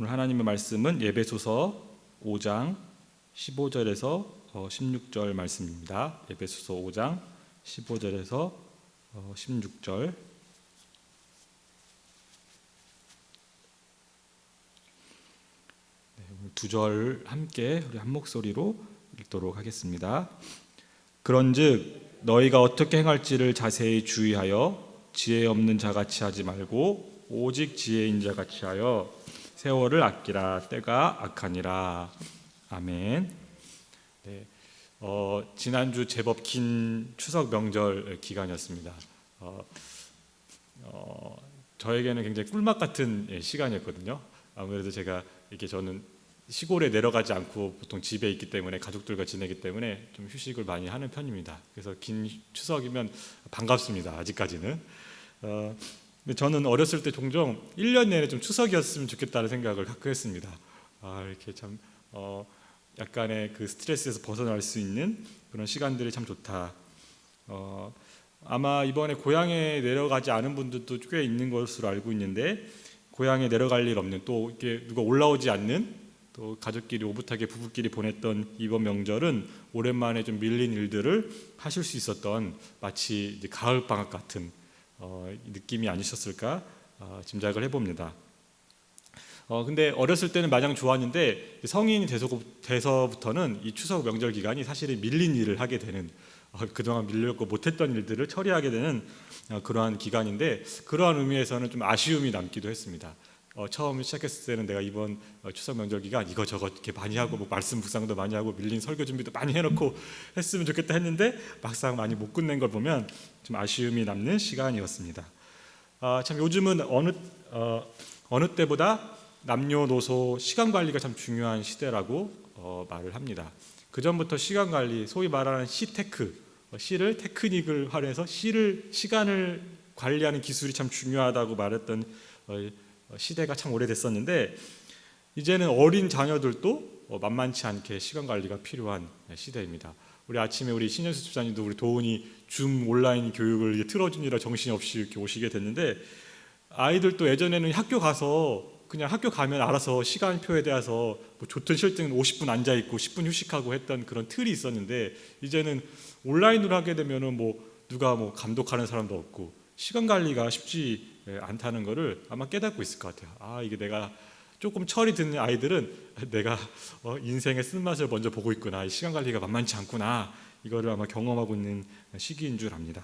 오늘 하나님의 말씀은 에베소서 5장 15절에서 16절 말씀입니다. 에베소서 5장 15절에서 16절. 두 절 함께 우리 한 목소리로 읽도록 하겠습니다. 그런즉 너희가 어떻게 행할지를 자세히 주의하여 지혜 없는 자같이 하지 말고 오직 지혜인 자같이 하여 세월을 아끼라. 때가 악하니라. 아멘. 네, 지난주 제법 긴 추석 명절 기간이었습니다. 저에게는 굉장히 꿀맛 같은 시간이었거든요. 아무래도 제가 이렇게 저는 시골에 내려가지 않고 보통 집에 있기 때문에 가족들과 지내기 때문에 좀 휴식을 많이 하는 편입니다. 그래서 긴 추석이면 반갑습니다. 아직까지는. 근데 저는 어렸을 때 종종 1년 내내 좀 추석이었으면 좋겠다는 생각을 가끔 했습니다. 이렇게 참 약간의 그 스트레스에서 벗어날 수 있는 그런 시간들이 참 좋다. 아마 이번에 고향에 내려가지 않은 분들도 꽤 있는 것으로 알고 있는데, 고향에 내려갈 일 없는, 또 이렇게 누가 올라오지 않는, 또 가족끼리 오붓하게 부부끼리 보냈던 이번 명절은 오랜만에 좀 밀린 일들을 하실 수 있었던 마치 이제 가을 방학 같은 느낌이 아니셨을까 짐작을 해봅니다. 근데 어렸을 때는 마냥 좋았는데 성인이 돼서부터는 이 추석 명절 기간이 사실은 밀린 일을 하게 되는, 그동안 밀렸고 못했던 일들을 처리하게 되는 그러한 기간인데, 그러한 의미에서는 좀 아쉬움이 남기도 했습니다. 처음 시작했을 때는 내가 이번 추석 명절 기간 이거저거 이렇게 많이 하고 뭐 말씀 묵상도 많이 하고 밀린 설교 준비도 많이 해놓고 했으면 좋겠다 했는데 막상 많이 못 끝낸 걸 보면 좀 아쉬움이 남는 시간이었습니다. 참 요즘은 어느 때보다 남녀노소 시간 관리가 참 중요한 시대라고 말을 합니다. 그 전부터 시간 관리, 소위 말하는 시테크, 시를 테크닉을 활용해서 시간을 관리하는 기술이 참 중요하다고 말했던 시대가 참 오래됐었는데, 이제는 어린 자녀들도 만만치 않게 시간 관리가 필요한 시대입니다. 우리 아침에 우리 신현수 집사님도 우리 도훈이 줌 온라인 교육을 틀어주느라 정신없이 이렇게 오시게 됐는데, 아이들도 예전에는 학교 가서 그냥 학교 가면 알아서 시간표에 대해서 뭐 좋든 싫든 50분 앉아 있고 10분 휴식하고 했던 그런 틀이 있었는데, 이제는 온라인으로 하게 되면은 뭐 누가 뭐 감독하는 사람도 없고 시간 관리가 쉽지 않다는 것을 아마 깨닫고 있을 것 같아요. 이게 내가 조금 철이 드는 아이들은 내가 인생의 쓴맛을 먼저 보고 있구나, 이 시간 관리가 만만치 않구나, 이거를 아마 경험하고 있는 시기인 줄 압니다.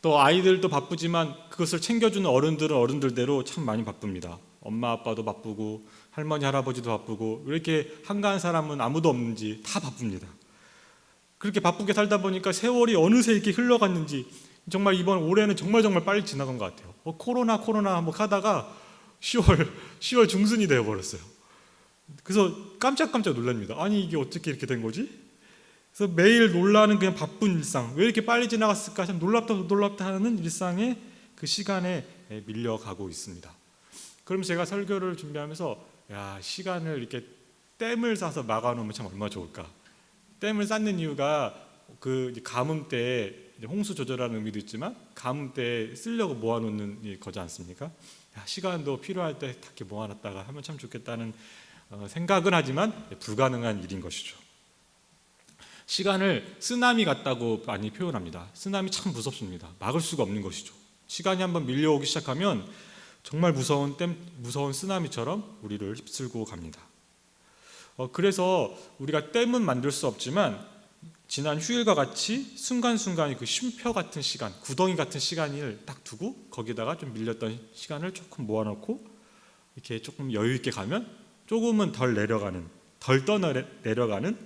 또 아이들도 바쁘지만 그것을 챙겨주는 어른들은 어른들대로 참 많이 바쁩니다. 엄마 아빠도 바쁘고 할머니 할아버지도 바쁘고, 왜 이렇게 한가한 사람은 아무도 없는지 다 바쁩니다. 그렇게 바쁘게 살다 보니까 세월이 어느새 이렇게 흘러갔는지 정말 이번 올해는 정말 빨리 지나간 것 같아요. 코로나 한번 하다가 10월 중순이 되어버렸어요. 그래서 깜짝깜짝 놀랍니다. 아니 이게 어떻게 이렇게 된 거지? 그래서 매일 놀라는 그냥 바쁜 일상, 왜 이렇게 빨리 지나갔을까, 참 놀랍다 하는 일상의 그 시간에 밀려가고 있습니다. 그럼 제가 설교를 준비하면서 시간을 이렇게 댐을 싸서 막아놓으면 참 얼마나 좋을까. 댐을 쌓는 이유가 그 가뭄 때 홍수 조절하는 의미도 있지만 가뭄 때 쓰려고 모아놓는 거지 않습니까? 시간도 필요할 때 이렇게 모아놨다가 하면 참 좋겠다는 생각은 하지만 불가능한 일인 것이죠. 시간을 쓰나미 같다고 많이 표현합니다. 쓰나미 참 무섭습니다. 막을 수가 없는 것이죠. 시간이 한번 밀려오기 시작하면 정말 무서운 쓰나미처럼 우리를 휩쓸고 갑니다. 그래서 우리가 댐은 만들 수 없지만 지난 휴일과 같이 순간순간이 그 쉼표 같은 시간, 구덩이 같은 시간을 딱 두고 거기다가 좀 밀렸던 시간을 조금 모아놓고 이렇게 조금 여유 있게 가면 조금은 덜 떠내려가는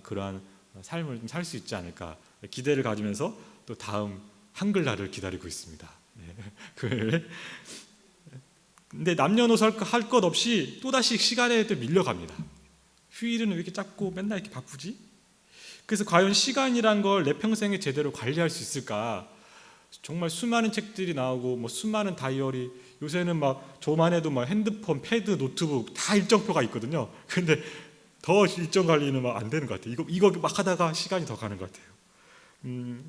그러한 삶을 좀 살 수 있지 않을까 기대를 가지면서 또 다음 한글날을 기다리고 있습니다. 근데 남녀노소 할 것 없이 또다시 시간에 또 밀려갑니다. 휴일은 왜 이렇게 짧고 맨날 이렇게 바쁘지? 그래서 과연 시간이란 걸 내 평생에 제대로 관리할 수 있을까? 정말 수많은 책들이 나오고 뭐 수많은 다이어리, 요새는 막 저만 해도 막 핸드폰, 패드, 노트북 다 일정표가 있거든요. 근데 더 일정 관리는 막 안 되는 것 같아요. 이거 막 하다가 시간이 더 가는 것 같아요.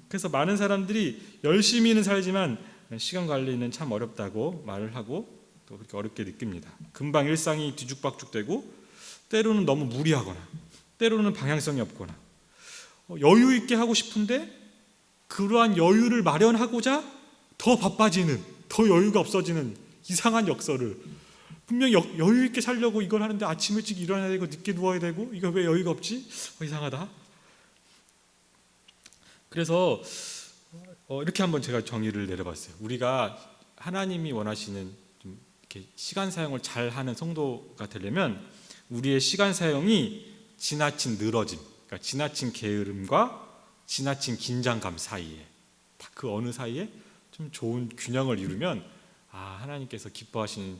그래서 많은 사람들이 열심히는 살지만 시간 관리는 참 어렵다고 말을 하고, 또 그렇게 어렵게 느낍니다. 금방 일상이 뒤죽박죽되고 때로는 너무 무리하거나 때로는 방향성이 없거나 여유 있게 하고 싶은데 그러한 여유를 마련하고자 더 바빠지는, 더 여유가 없어지는 이상한 역설을, 분명히 여유 있게 살려고 이걸 하는데 아침 일찍 일어나야 되고 늦게 누워야 되고 이거 왜 여유가 없지? 이상하다. 그래서 이렇게 한번 제가 정의를 내려봤어요. 우리가 하나님이 원하시는 좀 이렇게 시간 사용을 잘하는 성도가 되려면 우리의 시간 사용이 지나친 늘어짐, 그러니까 지나친 게으름과 지나친 긴장감 사이에, 딱 그 어느 사이에 좀 좋은 균형을 이루면 하나님께서 기뻐하시는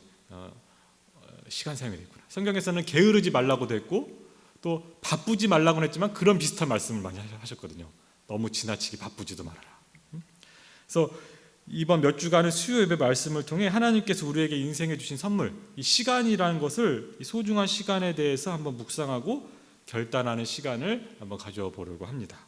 시간 사용이 되구나. 성경에서는 게으르지 말라고 됐고 또 바쁘지 말라고 했지만 그런 비슷한 말씀을 많이 하셨거든요. 너무 지나치게 바쁘지도 말아라. 그래서 이번 몇 주간의 수요 예배 말씀을 통해 하나님께서 우리에게 인생에 주신 선물, 이 시간이라는 것을, 이 소중한 시간에 대해서 한번 묵상하고 결단하는 시간을 한번 가져보려고 합니다.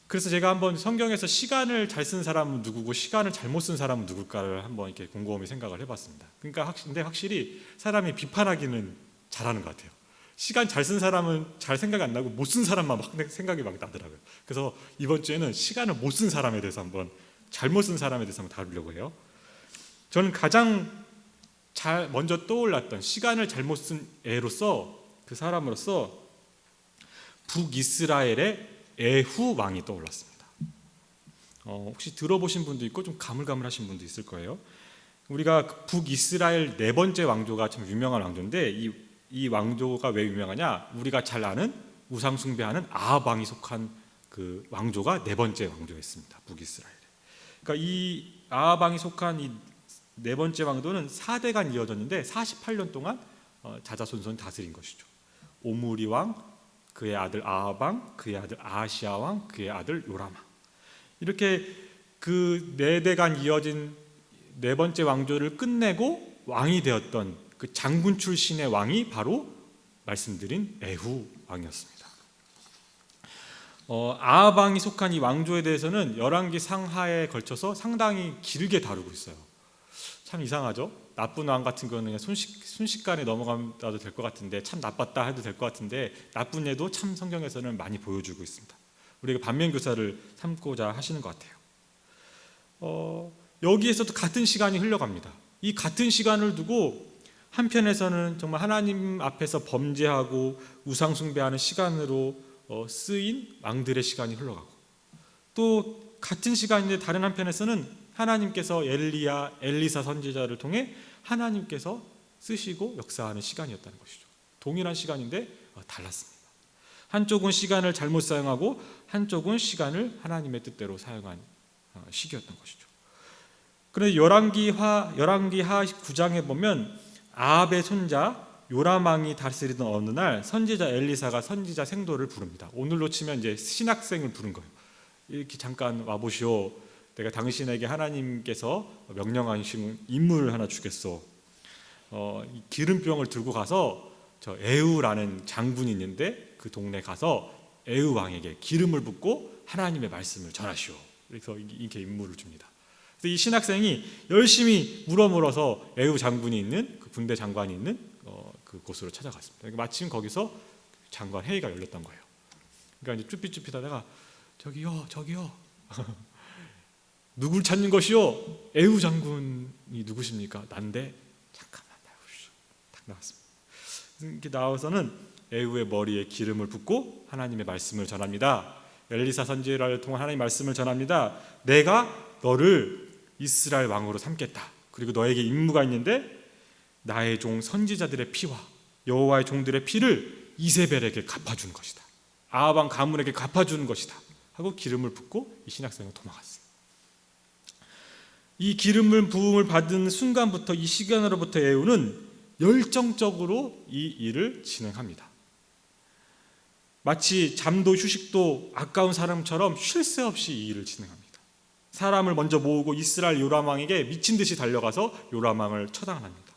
그래서 제가 한번 성경에서 시간을 잘 쓴 사람은 누구고 시간을 잘못 쓴 사람은 누굴까를 한번 이렇게 곰곰이 생각을 해봤습니다. 그러니까 근데 확실히 사람이 비판하기는 잘하는 것 같아요. 시간 잘 쓴 사람은 잘 생각이 안 나고 못 쓴 사람만 막 생각이 막 나더라고요. 그래서 이번 주에는 시간을 못 쓴 사람에 대해서 한번, 잘못 쓴 사람에 대해서 한번 다루려고 해요. 저는 가장 먼저 떠올랐던 시간을 잘못 쓴 애로서, 그 사람으로서 북이스라엘의 에후 왕이 떠올랐습니다. 혹시 들어보신 분도 있고 좀 가물가물하신 분도 있을 거예요. 우리가 북이스라엘 네 번째 왕조가 참 유명한 왕조인데 이 왕조가 왜 유명하냐? 우리가 잘 아는 우상 숭배하는 아합 왕이 속한 그 왕조가 네 번째 왕조였습니다. 북이스라엘에. 그러니까 이 아합 왕이 속한 이 네 번째 왕조는 4대간 이어졌는데 48년 동안 자자손손 다스린 것이죠. 오므리 왕, 그의 아들 아합 왕, 그의 아들 아하시아 왕, 그의 아들 요람 왕. 이렇게 그 4대간 이어진 네 번째 왕조를 끝내고 왕이 되었던 그 장군 출신의 왕이 바로 말씀드린 에후 왕이었습니다. 아합 왕이 속한 이 왕조에 대해서는 열왕기 상하에 걸쳐서 상당히 길게 다루고 있어요. 참 이상하죠? 나쁜 왕 같은 거는 순식간에 넘어가도 될 것 같은데, 참 나빴다 해도 될 것 같은데 나쁜 예도 참 성경에서는 많이 보여주고 있습니다. 우리가 반면교사를 삼고자 하시는 것 같아요. 여기에서도 같은 시간이 흘러갑니다. 이 같은 시간을 두고 한편에서는 정말 하나님 앞에서 범죄하고 우상 숭배하는 시간으로 쓰인 왕들의 시간이 흘러가고, 또 같은 시간인데 다른 한편에서는 하나님께서 엘리사 선지자를 통해 하나님께서 쓰시고 역사하는 시간이었다는 것이죠. 동일한 시간인데 달랐습니다. 한쪽은 시간을 잘못 사용하고 한쪽은 시간을 하나님의 뜻대로 사용한 시기였던 것이죠. 그런데 열왕기 하 9장에 보면 아합의 손자 요람 왕이 다스리던 어느 날 선지자 엘리사가 선지자 생도를 부릅니다. 오늘로 치면 이제 신학생을 부른 거예요. 이렇게 잠깐 와보시오. 내가 당신에게 하나님께서 명령하신 인물을 하나 주겠소. 기름병을 들고 가서 저 에후라는 장군이 있는데 그 동네 가서 에후 왕에게 기름을 붓고 하나님의 말씀을 전하시오. 그래서 이렇게 임무를 줍니다. 그래서 이 신학생이 열심히 물어서 에후 장군이 있는 그 군대 장관이 있는 그곳으로 찾아갔습니다. 마침 거기서 장관 회의가 열렸던 거예요. 그러니까 이제 쭈삣쭈삣하다가 저기요. 누굴 찾는 것이요? 에후 장군이 누구십니까? 난데 잠깐만 나오시오. 딱 나왔습니다. 이렇게 나와서는 에후의 머리에 기름을 붓고 하나님의 말씀을 전합니다. 엘리사 선지자를 통한 하나님의 말씀을 전합니다. 내가 너를 이스라엘 왕으로 삼겠다. 그리고 너에게 임무가 있는데 나의 종 선지자들의 피와 여호와의 종들의 피를 이세벨에게 갚아주는 것이다. 아합 왕 가문에게 갚아주는 것이다. 하고 기름을 붓고 이 신학생은 도망갔어요. 이 기름을 부음을 받은 순간부터 이 시간으로부터 에후는 열정적으로 이 일을 진행합니다. 마치 잠도 휴식도 아까운 사람처럼 쉴 새 없이 이 일을 진행합니다. 사람을 먼저 모으고 이스라엘 요람 왕에게 미친 듯이 달려가서 요람 왕을 처단합니다.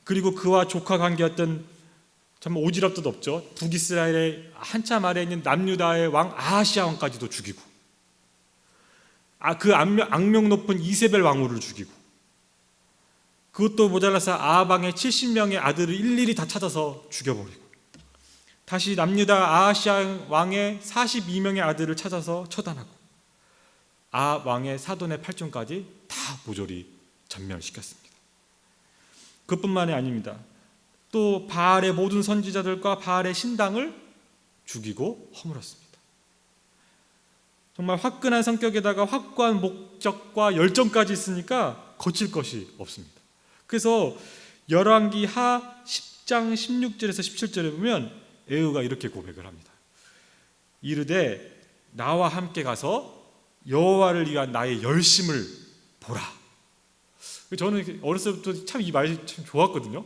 그리고 그와 조카 관계였던 정말 오지랖도 없죠. 북이스라엘의 한참 아래에 있는 남유다의 왕 아하시아 왕까지도 죽이고, 그 악명 높은 이세벨 왕후를 죽이고, 그것도 모자라서 아합 왕의 70명의 아들을 일일이 다 찾아서 죽여버리고, 다시 남유다 아하시아 왕의 42명의 아들을 찾아서 처단하고, 아합 왕의 사돈의 8종까지 다 모조리 전멸시켰습니다. 그뿐만이 아닙니다. 또 바알의 모든 선지자들과 바알의 신당을 죽이고 허물었습니다. 정말 화끈한 성격에다가 확고한 목적과 열정까지 있으니까 거칠 것이 없습니다. 그래서 열왕기 하 10장 16절에서 17절에 보면 에후가 이렇게 고백을 합니다. 이르되 나와 함께 가서 여호와를 위한 나의 열심을 보라. 저는 어렸을 때부터 참 이 말이 참 좋았거든요.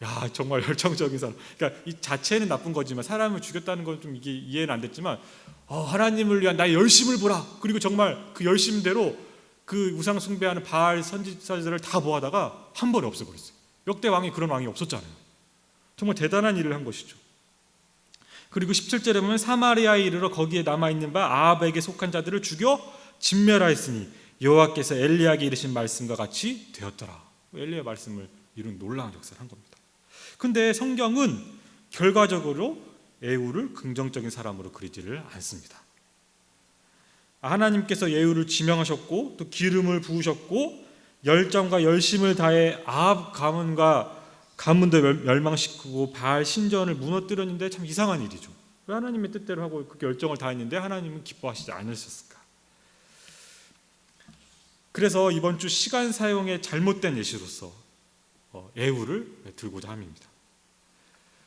야, 정말 열정적인 사람. 그러니까 이 자체는 나쁜 거지만 사람을 죽였다는 건 좀 이게 이해는 안 됐지만, 하나님을 위한 나의 열심을 보라. 그리고 정말 그 열심대로 그 우상 숭배하는 바알 선지자들을 다 모아다가 한 번에 없애버렸어요. 역대 왕이 그런 왕이 없었잖아요. 정말 대단한 일을 한 것이죠. 그리고 17절에 보면 사마리아에 이르러 거기에 남아있는 바 아합에게 속한 자들을 죽여 진멸하였으니 여호와께서 엘리야에게 이르신 말씀과 같이 되었더라. 엘리야 말씀을 이룬 놀라운 역사를 한 겁니다. 근데 성경은 결과적으로 에후를 긍정적인 사람으로 그리지를 않습니다. 하나님께서 에후를 지명하셨고 또 기름을 부으셨고 열정과 열심을 다해 아합 가문도 멸망시키고 바알 신전을 무너뜨렸는데 참 이상한 일이죠. 왜 하나님의 뜻대로 하고 그렇게 열정을 다했는데 하나님은 기뻐하시지 않으셨을까? 그래서 이번 주 시간 사용의 잘못된 예시로서 에후를 들고자 함입니다.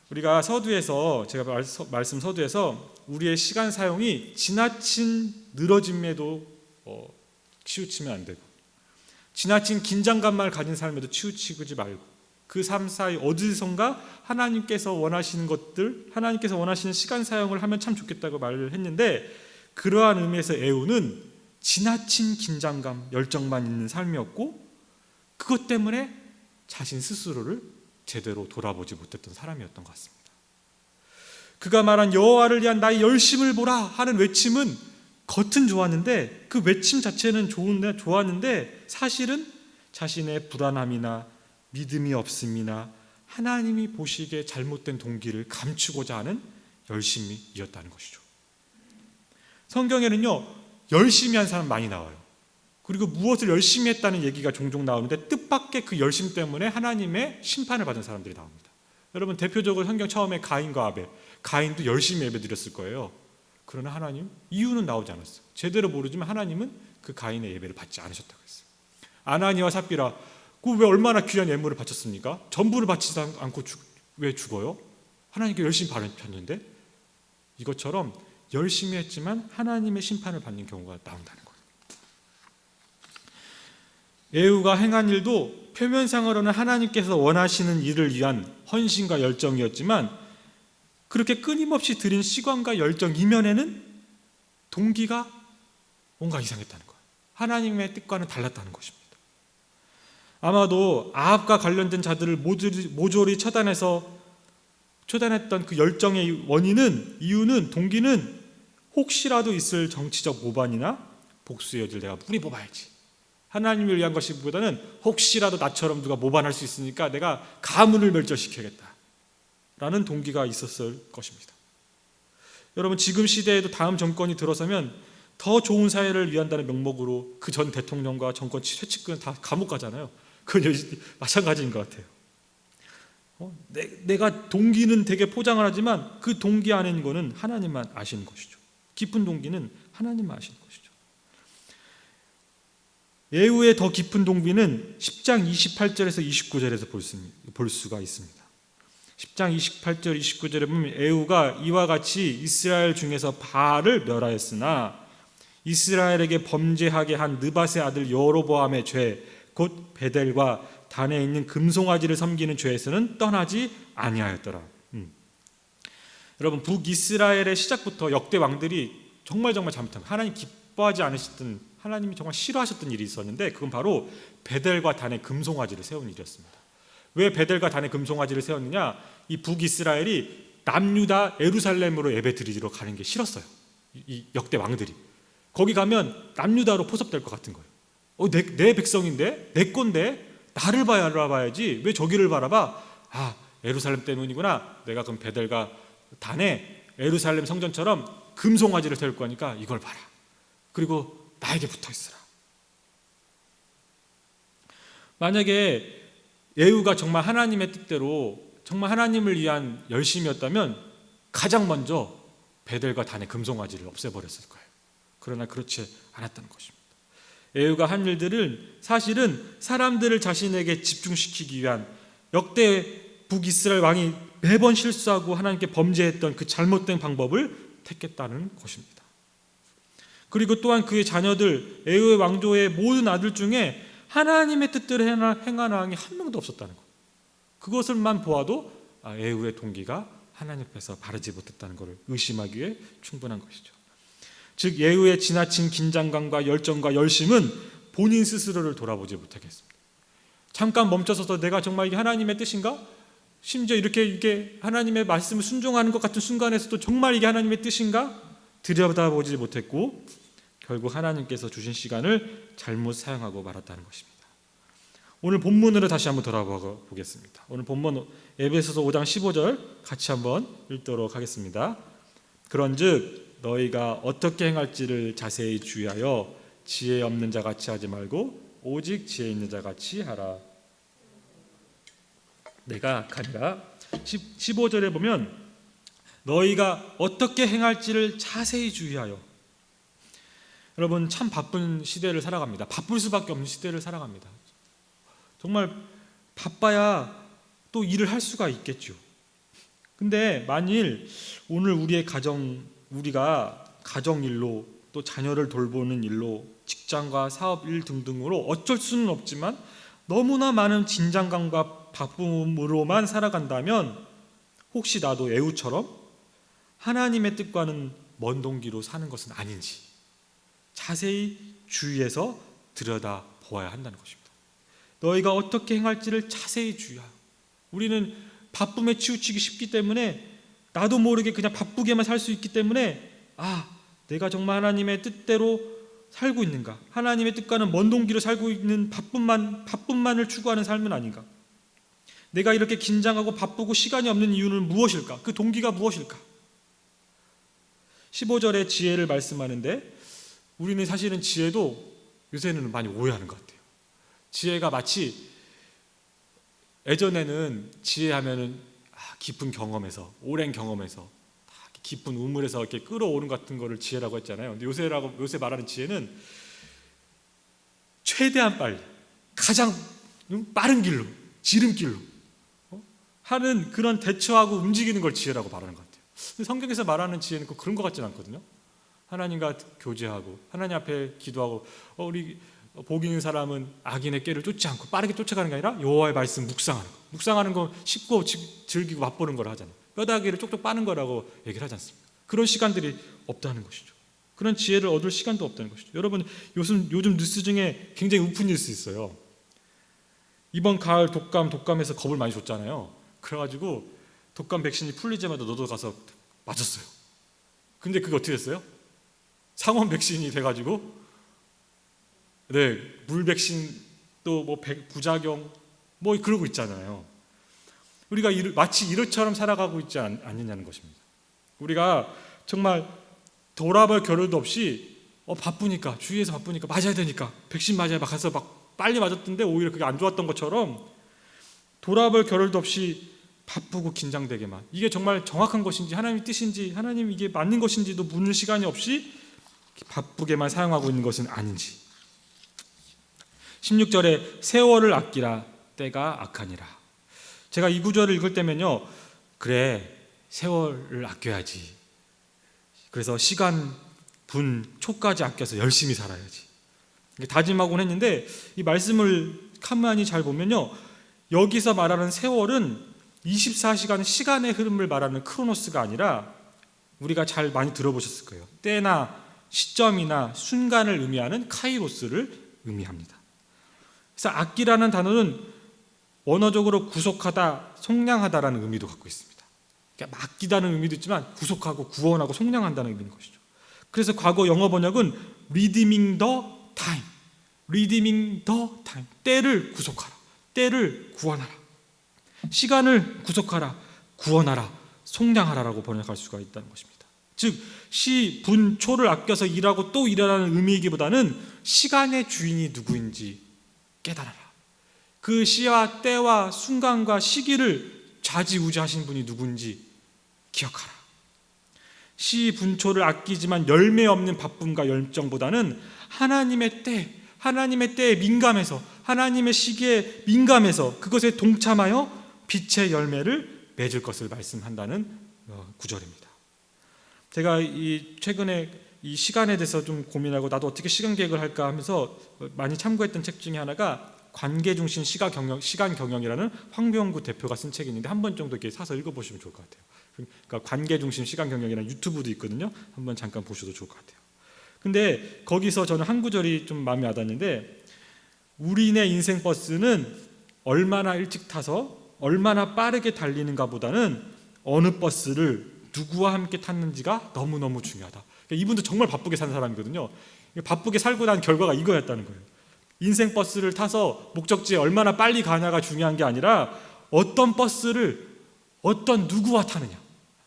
우리가 서두에서 제가 말씀 서두에서 우리의 시간 사용이 지나친 늘어짐에도 치우치면 안 되고 지나친 긴장감만 가진 삶에도 치우치지 말고 그 삶 사이 어디선가 하나님께서 원하시는 것들, 하나님께서 원하시는 시간 사용을 하면 참 좋겠다고 말을 했는데, 그러한 의미에서 에후는 지나친 긴장감, 열정만 있는 삶이었고 그것 때문에 자신 스스로를 제대로 돌아보지 못했던 사람이었던 것 같습니다. 그가 말한 여호와를 위한 나의 열심을 보라 하는 외침은 겉은 좋았는데 그 외침 자체는 좋았는데 사실은 자신의 불안함이나 믿음이 없음이나 하나님이 보시기에 잘못된 동기를 감추고자 하는 열심이었다는 것이죠. 성경에는요 열심히 한 사람 많이 나와요. 그리고 무엇을 열심히 했다는 얘기가 종종 나오는데 뜻밖의 그 열심 때문에 하나님의 심판을 받은 사람들이 나옵니다. 여러분 대표적으로 성경 처음에 가인과 아벨, 가인도 열심히 예배드렸을 거예요. 그러나 하나님 이유는 나오지 않았어요. 제대로 모르지만 하나님은 그 가인의 예배를 받지 않으셨다고 했어요. 아나니와 삽비라, 그 왜 얼마나 귀한 예물을 바쳤습니까? 전부를 바치지 않고 왜 죽어요? 하나님께 열심히 바쳤는데. 이것처럼 열심히 했지만 하나님의 심판을 받는 경우가 나온다는 거예요. 에후가 행한 일도 표면상으로는 하나님께서 원하시는 일을 위한 헌신과 열정이었지만 그렇게 끊임없이 드린 시간과 열정 이면에는 동기가 뭔가 이상했다는 거예요. 하나님의 뜻과는 달랐다는 것입니다. 아마도 아합과 관련된 자들을 모조리 처단했던 그 열정의 이유는 동기는 혹시라도 있을 정치적 모반이나 복수의 여지를 내가 뿌리 뽑아야지, 하나님을 위한 것이보다는 혹시라도 나처럼 누가 모반할 수 있으니까 내가 가문을 멸절시켜야겠다 라는 동기가 있었을 것입니다. 여러분 지금 시대에도 다음 정권이 들어서면 더 좋은 사회를 위한다는 명목으로 그 전 대통령과 정권 최측근 다 감옥 가잖아요. 그건 마찬가지인 것 같아요. 내가 동기는 되게 포장을 하지만 그 동기 안에 있는 거는 하나님만 아시는 것이죠. 깊은 동기는 하나님만 아시는 것이죠. 에후의 더 깊은 동기는 10장 28절에서 29절에서 볼 수가 있습니다. 10장 28절 29절에 보면 에후가 이와 같이 이스라엘 중에서 바알을 멸하였으나 이스라엘에게 범죄하게 한 느밧의 아들 여로보암의 죄 곧 베델과 단에 있는 금송아지를 섬기는 죄에서는 떠나지 아니하였더라. 여러분 북이스라엘의 시작부터 역대 왕들이 정말 잘못한, 하나님 기뻐하지 않으셨던, 하나님이 정말 싫어하셨던 일이 있었는데 그건 바로 베델과 단에 금송아지를 세운 일이었습니다. 왜 베델과 단에 금송아지를 세웠느냐? 이 북이스라엘이 남유다 예루살렘으로 예배드리러 가는 게 싫었어요. 이 역대 왕들이 거기 가면 남유다로 포섭될 것 같은 거예요. 내 백성인데, 내 건데 나를 바라봐야지 왜 저기를 바라봐? 아, 예루살렘 때문이구나. 내가 그럼 베델과 단에 예루살렘 성전처럼 금송아지를 태울 거니까 이걸 봐라. 그리고 나에게 붙어있으라. 만약에 예후가 정말 하나님의 뜻대로 정말 하나님을 위한 열심이었다면 가장 먼저 베델과 단의 금송아지를 없애버렸을 거예요. 그러나 그렇지 않았다는 것입니다. 예후가 한 일들은 사실은 사람들을 자신에게 집중시키기 위한, 역대 북이스라엘 왕이 매번 실수하고 하나님께 범죄했던 그 잘못된 방법을 택했다는 것입니다. 그리고 또한 그의 자녀들, 예후의 왕조의 모든 아들 중에 하나님의 뜻대로 행하는 왕이 한 명도 없었다는 것. 그것을만 보아도 예후의 동기가 하나님 앞에서 바르지 못했다는 것을 의심하기에 충분한 것이죠. 즉 예후의 지나친 긴장감과 열정과 열심은 본인 스스로를 돌아보지 못하게 했습니다. 잠깐 멈춰서서 내가 정말 이게 하나님의 뜻인가? 심지어 이게 하나님의 말씀을 순종하는 것 같은 순간에서도 정말 이게 하나님의 뜻인가? 들여다보지 못했고 결국 하나님께서 주신 시간을 잘못 사용하고 말았다는 것입니다. 오늘 본문으로 다시 한번 돌아보겠습니다. 오늘 본문 에베소서 5장 15절 같이 한번 읽도록 하겠습니다. 그런즉 너희가 어떻게 행할지를 자세히 주의하여 지혜 없는 자 같이 하지 말고 오직 지혜 있는 자 같이 하라. 내가 가리라. 15절에 보면 너희가 어떻게 행할지를 자세히 주의하여. 여러분 참 바쁜 시대를 살아갑니다. 바쁠 수밖에 없는 시대를 살아갑니다. 정말 바빠야 또 일을 할 수가 있겠죠. 근데 만일 오늘 우리가 가정일로 또 자녀를 돌보는 일로 직장과 사업 일 등등으로 어쩔 수는 없지만 너무나 많은 긴장감과 바쁨으로만 살아간다면 혹시 나도 예후처럼 하나님의 뜻과는 먼 동기로 사는 것은 아닌지 자세히 주의해서 들여다보아야 한다는 것입니다. 너희가 어떻게 행할지를 자세히 주의하여. 우리는 바쁨에 치우치기 쉽기 때문에 나도 모르게 그냥 바쁘게만 살 수 있기 때문에 내가 정말 하나님의 뜻대로 살고 있는가? 하나님의 뜻과는 먼 동기로 살고 있는 바쁨만을 추구하는 삶은 아닌가? 내가 이렇게 긴장하고 바쁘고 시간이 없는 이유는 무엇일까? 그 동기가 무엇일까? 15절에 지혜를 말씀하는데 우리는 사실은 지혜도 요새는 많이 오해하는 것 같아요. 지혜가 마치 예전에는 지혜하면은 깊은 경험에서, 오랜 경험에서, 깊은 우물에서 이렇게 끌어오는 같은 거를 지혜라고 했잖아요. 근데 요새 말하는 지혜는 최대한 빨리, 가장 빠른 길로, 지름길로 하는 그런 대처하고 움직이는 걸 지혜라고 말하는 것 같아요. 근데 성경에서 말하는 지혜는 그런 것 같지는 않거든요. 하나님과 교제하고 하나님 앞에 기도하고 우리 복 있는 사람은 악인의 꾀를 쫓지 않고 빠르게 쫓아가는 게 아니라 여호와의 말씀 묵상하는 거 쉽고 즐기고 맛보는 걸 하잖아요. 뼈다귀를 쪽쪽 빠는 거라고 얘기를 하지 않습니까? 그런 시간들이 없다는 것이죠. 그런 지혜를 얻을 시간도 없다는 것이죠. 여러분 요즘 뉴스 중에 굉장히 우픈 뉴스 있어요. 이번 가을 독감에서 겁을 많이 줬잖아요. 그래가지고 독감 백신이 풀리자마자 너도 가서 맞았어요. 근데 그게 어떻게 됐어요? 상원 백신이 돼가지고 물 백신 또 부작용 그러고 있잖아요. 우리가 마치 이렇처럼 살아가고 있지 않느냐는 것입니다. 우리가 정말 돌아볼 겨를도 없이 바쁘니까 주위에서 바쁘니까 맞아야 되니까 백신 맞아야 가서 빨리 맞았던데 오히려 그게 안 좋았던 것처럼 돌아볼 겨를도 없이 바쁘고 긴장되게만 이게 정말 정확한 것인지 하나님의 뜻인지 하나님 이게 맞는 것인지도 묻는 시간이 없이 바쁘게만 사용하고 있는 것은 아닌지. 16절에 세월을 아끼라 때가 악하니라. 제가 이 구절을 읽을 때면요 그래 세월을 아껴야지. 그래서 시간, 분, 초까지 아껴서 열심히 살아야지 다짐하곤 했는데 이 말씀을 가만히 잘 보면요 여기서 말하는 세월은 24시간 시간의 흐름을 말하는 크로노스가 아니라 우리가 잘 많이 들어보셨을 거예요. 때나 시점이나 순간을 의미하는 카이로스를 의미합니다. 그래서 아끼라는 단어는 원어적으로 구속하다, 속량하다라는 의미도 갖고 있습니다. 그러니까 아끼다는 의미도 있지만 구속하고 구원하고 속량한다는 의미인 것이죠. 그래서 과거 영어 번역은 redeeming the time, 때를 구속하라, 때를 구원하라, 시간을 구속하라, 구원하라, 속량하라라고 번역할 수가 있다는 것입니다. 즉 시, 분, 초를 아껴서 일하고 또 일하라는 의미이기보다는 시간의 주인이 누구인지 깨달아라. 그 시와 때와 순간과 시기를 좌지우지하신 분이 누군지 기억하라. 시, 분초를 아끼지만 열매 없는 바쁨과 열정보다는 하나님의 때에 민감해서, 하나님의 시기에 민감해서 그것에 동참하여 빛의 열매를 맺을 것을 말씀한다는 구절입니다. 제가 최근에 이 시간에 대해서 좀 고민하고 나도 어떻게 시간 계획을 할까 하면서 많이 참고했던 책 중에 하나가 관계중심 시간 경영이라는 황병구 대표가 쓴 책이 있는데 한 번 정도 이렇게 사서 읽어보시면 좋을 것 같아요. 그러니까 관계중심 시간 경영이라는 유튜브도 있거든요. 한번 잠깐 보셔도 좋을 것 같아요. 근데 거기서 저는 한 구절이 좀 마음에 와닿는데, 우리네 인생 버스는 얼마나 일찍 타서 얼마나 빠르게 달리는가 보다는 어느 버스를 누구와 함께 탔는지가 너무너무 중요하다. 그러니까 이분도 정말 바쁘게 사는 사람이거든요. 바쁘게 살고 난 결과가 이거였다는 거예요. 인생 버스를 타서 목적지에 얼마나 빨리 가냐가 중요한 게 아니라 어떤 버스를 어떤 누구와 타느냐,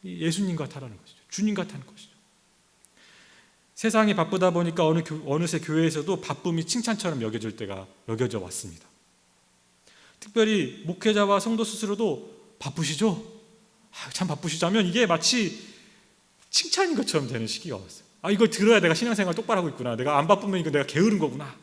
예수님과 타라는 것이죠. 주님과 타는 것이죠. 세상이 바쁘다 보니까 어느새 교회에서도 바쁨이 칭찬처럼 여겨져 왔습니다. 특별히 목회자와 성도 스스로도 바쁘시죠? 참 바쁘시죠? 하면 이게 마치 칭찬인 것처럼 되는 시기가 왔어요. 이걸 들어야 내가 신앙생활 똑바로 하고 있구나, 내가 안 바쁘면 이거 내가 게으른 거구나.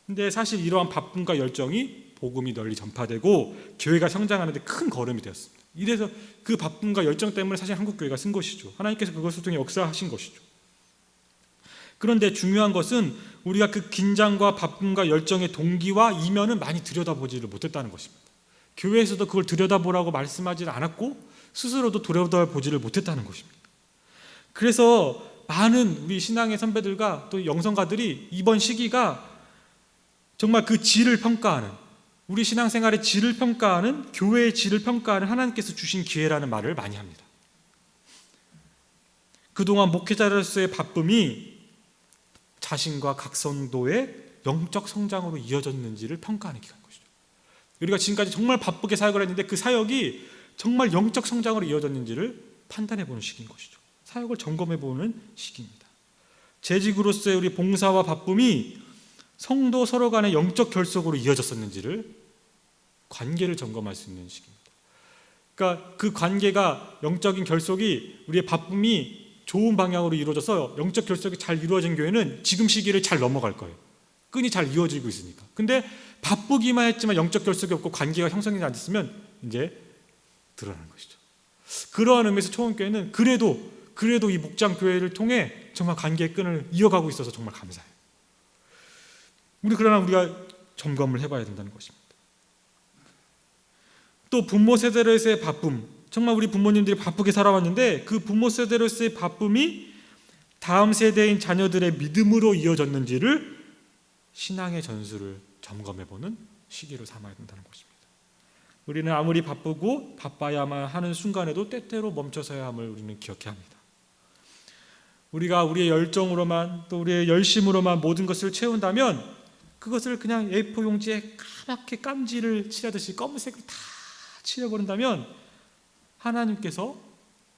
근데 사실 이러한 바쁨과 열정이 복음이 널리 전파되고 교회가 성장하는 데 큰 걸음이 되었습니다. 이래서 그 바쁨과 열정 때문에 사실 한국교회가 쓴 것이죠. 하나님께서 그것을 통해 역사하신 것이죠. 그런데 중요한 것은 우리가 그 긴장과 바쁨과 열정의 동기와 이면은 많이 들여다보지를 못했다는 것입니다. 교회에서도 그걸 들여다보라고 말씀하지 않았고 스스로도 들여다보지를 못했다는 것입니다. 그래서 많은 우리 신앙의 선배들과 또 영성가들이 이번 시기가 정말 그 질을 평가하는, 우리 신앙생활의 질을 평가하는, 교회의 질을 평가하는 하나님께서 주신 기회라는 말을 많이 합니다. 그동안 목회자로서의 바쁨이 자신과 각 성도의 영적 성장으로 이어졌는지를 평가하는 기간인 것이죠. 우리가 지금까지 정말 바쁘게 사역을 했는데 그 사역이 정말 영적 성장으로 이어졌는지를 판단해보는 시기인 것이죠. 사역을 점검해보는 시기입니다. 재직으로서의 우리 봉사와 바쁨이 성도 서로 간의 영적 결속으로 이어졌었는지를, 관계를 점검할 수 있는 시기입니다. 그러니까 그 관계가, 영적인 결속이, 우리의 바쁨이 좋은 방향으로 이루어져서 영적 결속이 잘 이루어진 교회는 지금 시기를 잘 넘어갈 거예요. 끈이 잘 이어지고 있으니까. 근데 바쁘기만 했지만 영적 결속이 없고 관계가 형성이 안 됐으면 이제 드러나는 것이죠. 그러한 의미에서 초원교회는 그래도 이 목장교회를 통해 정말 관계의 끈을 이어가고 있어서 정말 감사해요. 그러나 우리가 점검을 해봐야 된다는 것입니다. 또 부모 세대로서의 바쁨, 정말 우리 부모님들이 바쁘게 살아왔는데 그 부모 세대로서의 바쁨이 다음 세대인 자녀들의 믿음으로 이어졌는지를 신앙의 전수를 점검해보는 시기로 삼아야 된다는 것입니다. 우리는 아무리 바쁘고 바빠야만 하는 순간에도 때때로 멈춰서야 함을 우리는 기억해야 합니다. 우리가 우리의 열정으로만, 또 우리의 열심으로만 모든 것을 채운다면 그것을 그냥 A4 용지에 까맣게 깜지를 칠하듯이 검은색을 다 칠해버린다면 하나님께서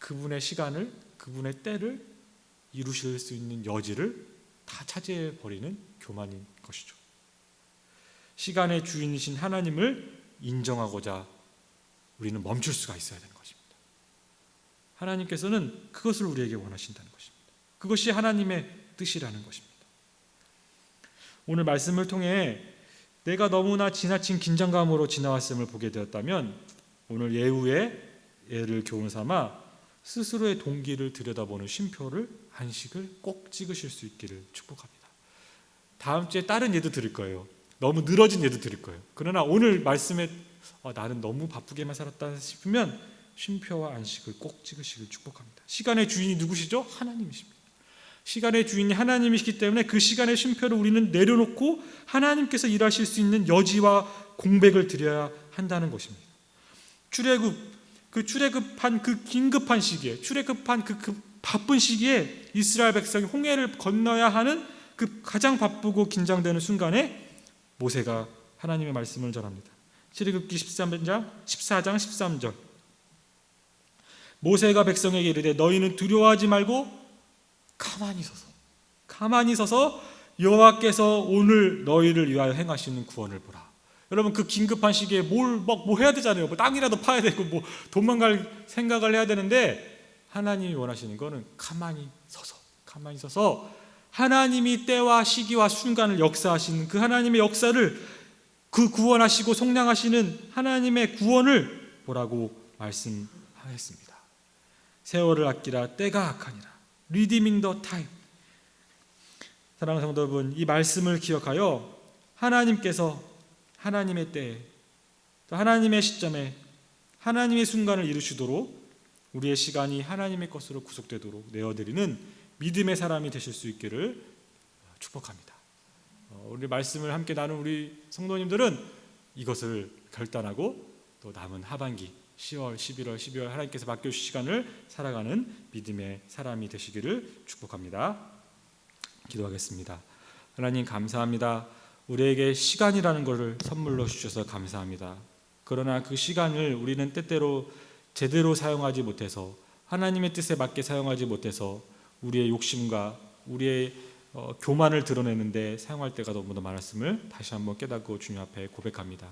그분의 시간을, 그분의 때를 이루실 수 있는 여지를 다 차지해버리는 교만인 것이죠. 시간의 주인이신 하나님을 인정하고자 우리는 멈출 수가 있어야 되는 것입니다. 하나님께서는 그것을 우리에게 원하신다는 것입니다. 그것이 하나님의 뜻이라는 것입니다. 오늘 말씀을 통해 내가 너무나 지나친 긴장감으로 지나왔음을 보게 되었다면 오늘 예후의 예를 교훈 삼아 스스로의 동기를 들여다보는 쉼표를, 안식을 꼭 찍으실 수 있기를 축복합니다. 다음 주에 다른 예도 드릴 거예요. 너무 늘어진 예도 드릴 거예요. 그러나 오늘 말씀에 나는 너무 바쁘게만 살았다 싶으면 쉼표와 안식을 꼭 찍으시길 축복합니다. 시간의 주인이 누구시죠? 하나님이십니다. 시간의 주인이 하나님이시기 때문에 그 시간의 쉼표를 우리는 내려놓고 하나님께서 일하실 수 있는 여지와 공백을 드려야 한다는 것입니다. 출애굽한 그 긴급한 시기에, 출애굽한 그 바쁜 시기에 이스라엘 백성이 홍해를 건너야 하는 그 가장 바쁘고 긴장되는 순간에 모세가 하나님의 말씀을 전합니다. 출애굽기 14장 13절. 모세가 백성에게 이르되 너희는 두려워하지 말고 가만히 서서 여호와께서 오늘 너희를 위하여 행하시는 구원을 보라. 여러분, 그 긴급한 시기에 뭐 해야 되잖아요. 뭐 땅이라도 파야 되고 뭐 도망갈 생각을 해야 되는데, 하나님이 원하시는 거는 가만히 서서 하나님이 때와 시기와 순간을 역사하시는 그 하나님의 역사를, 그 구원하시고 속량하시는 하나님의 구원을 보라고 말씀하였습니다. 세월을 아끼라, 때가 악하니라. Redeeming the time. 사랑하는 성도 여러분, 이 말씀을 기억하여 하나님께서 하나님의 때에, 또 하나님의 시점에 하나님의 순간을 이루시도록 우리의 시간이 하나님의 것으로 구속되도록 내어드리는 믿음의 사람이 되실 수 있기를 축복합니다. 우리 말씀을 함께 나눈 우리 성도님들은 이것을 결단하고 또 남은 하반기 10월, 11월, 12월 하나님께서 맡겨주신 시간을 살아가는 믿음의 사람이 되시기를 축복합니다. 기도하겠습니다. 하나님, 감사합니다. 우리에게 시간이라는 것을 선물로 주셔서 감사합니다. 그러나 그 시간을 우리는 때때로 제대로 사용하지 못해서, 하나님의 뜻에 맞게 사용하지 못해서 우리의 욕심과 우리의 교만을 드러내는데 사용할 때가 너무나 많았음을 다시 한번 깨닫고 주님 앞에 고백합니다.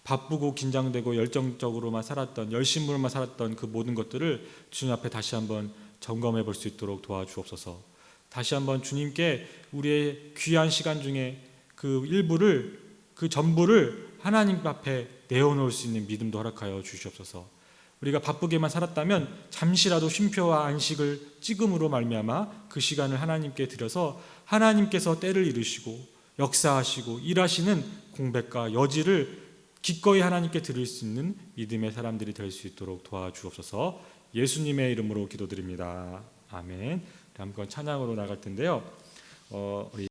바쁘고 긴장되고 열정적으로만 살았던, 열심으로만 살았던 그 모든 것들을 주님 앞에 다시 한번 점검해 볼 수 있도록 도와주옵소서. 다시 한번 주님께 우리의 귀한 시간 중에 그 일부를, 그 전부를 하나님 앞에 내어놓을 수 있는 믿음도 허락하여 주시옵소서. 우리가 바쁘게만 살았다면 잠시라도 쉼표와 안식을 찍음으로 말미암아 그 시간을 하나님께 드려서 하나님께서 때를 이루시고 역사하시고 일하시는 공백과 여지를 기꺼이 하나님께 드릴 수 있는 믿음의 사람들이 될 수 있도록 도와주옵소서. 예수님의 이름으로 기도드립니다. 아멘. 다음 건 찬양으로 나갈 텐데요. 우리